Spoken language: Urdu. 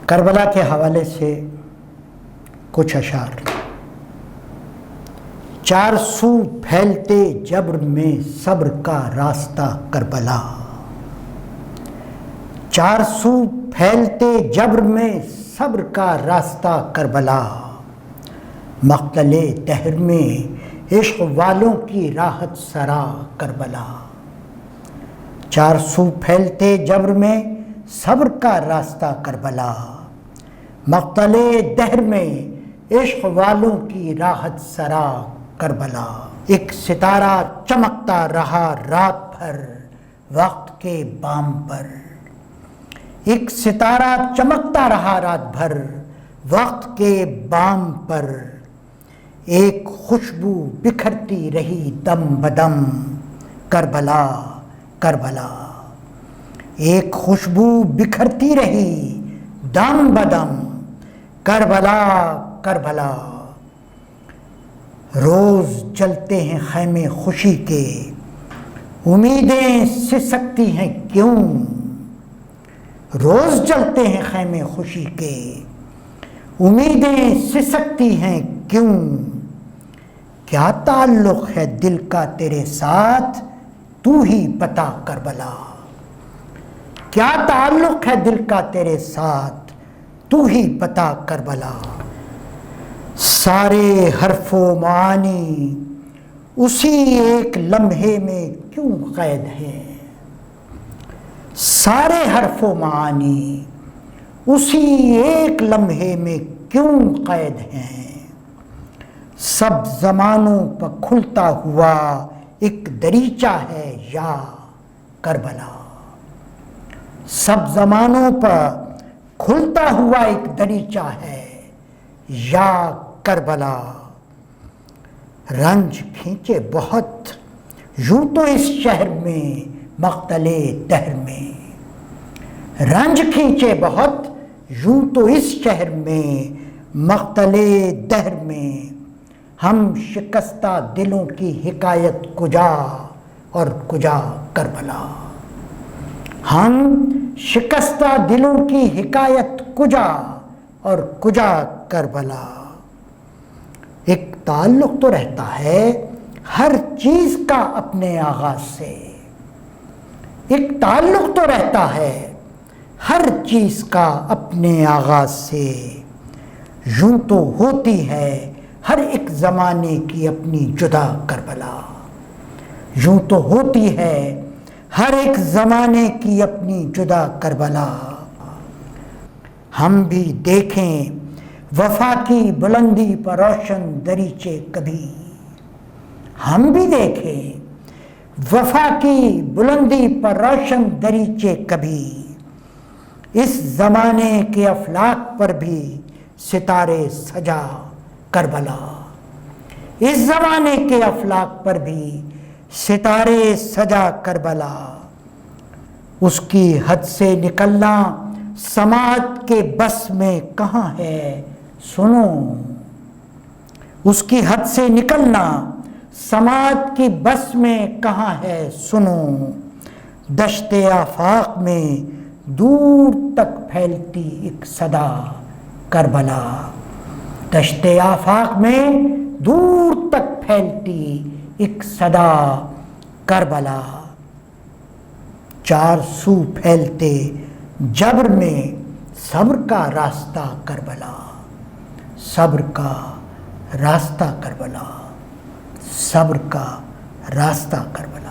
کربلا کے حوالے سے کچھ اشعار۔ چار سو پھیلتے جبر میں صبر کا راستہ کربلا، چار سو پھیلتے جبر میں صبر کا راستہ کربلا، مقتل دہر میں عشق والوں کی راحت سرا کربلا، چار سو پھیلتے جبر میں صبر کا راستہ کربلا، مقتل دہر میں عشق والوں کی راحت سرا کربلا۔ ایک ستارہ چمکتا رہا رات بھر وقت کے بام پر، ایک ستارہ چمکتا رہا رات بھر وقت کے بام پر، ایک خوشبو بکھرتی رہی دم بدم کربلا کربلا، ایک خوشبو بکھرتی رہی دم بدم کربلا کربلا۔ روز جلتے ہیں خیمے خوشی کے، امیدیں سسکتی ہیں کیوں، روز جلتے ہیں خیمے خوشی کے، امیدیں سسکتی ہیں کیوں، کیا تعلق ہے دل کا تیرے ساتھ تو ہی بتا کربلا، کیا تعلق ہے دل کا تیرے ساتھ تو ہی بتا کربلا۔ سارے حرف و معانی اسی ایک لمحے میں کیوں قید ہیں، سارے حرف و معانی اسی ایک لمحے میں کیوں قید ہیں، سب زمانوں پر کھلتا ہوا ایک دریچہ ہے یا کربلا، سب زمانوں پر کھلتا ہوا ایک دریچہ ہے یا کربلا۔ رنج کھینچے بہت یوں تو اس شہر میں مقتل دہر میں، رنج کھینچے بہت یوں تو اس شہر میں مقتل دہر میں، ہم شکستہ دلوں کی حکایت کجا اور کجا کربلا، ہم شکستہ دلوں کی حکایت کجا اور کجا کربلا۔ ایک تعلق تو رہتا ہے ہر چیز کا اپنے آغاز سے، ایک تعلق تو رہتا ہے ہر چیز کا اپنے آغاز سے، یوں تو ہوتی ہے ہر ایک زمانے کی اپنی جدا کربلا، یوں تو ہوتی ہے ہر ایک زمانے کی اپنی جدا کربلا۔ ہم بھی دیکھیں وفا کی بلندی پر روشن دریچے کبھی، ہم بھی دیکھیں وفا کی بلندی پر روشن دریچے کبھی، اس زمانے کے افلاک پر بھی ستارے سجا کربلا، اس زمانے کے افلاک پر بھی ستارے سجا کربلا۔ اس کی حد سے نکلنا سماعت کے بس میں کہاں ہے سنو، اس کی حد سے نکلنا سماعت کی بس میں کہاں ہے سنو، دشت آفاق میں دور تک پھیلتی ایک صدا کربلا، دشت آفاق میں دور تک پھیلتی ایک صدا کربلا، چار سو پھیلتے جبر میں صبر کا راستہ کربلا، صبر کا راستہ کربلا، صبر کا راستہ کربلا۔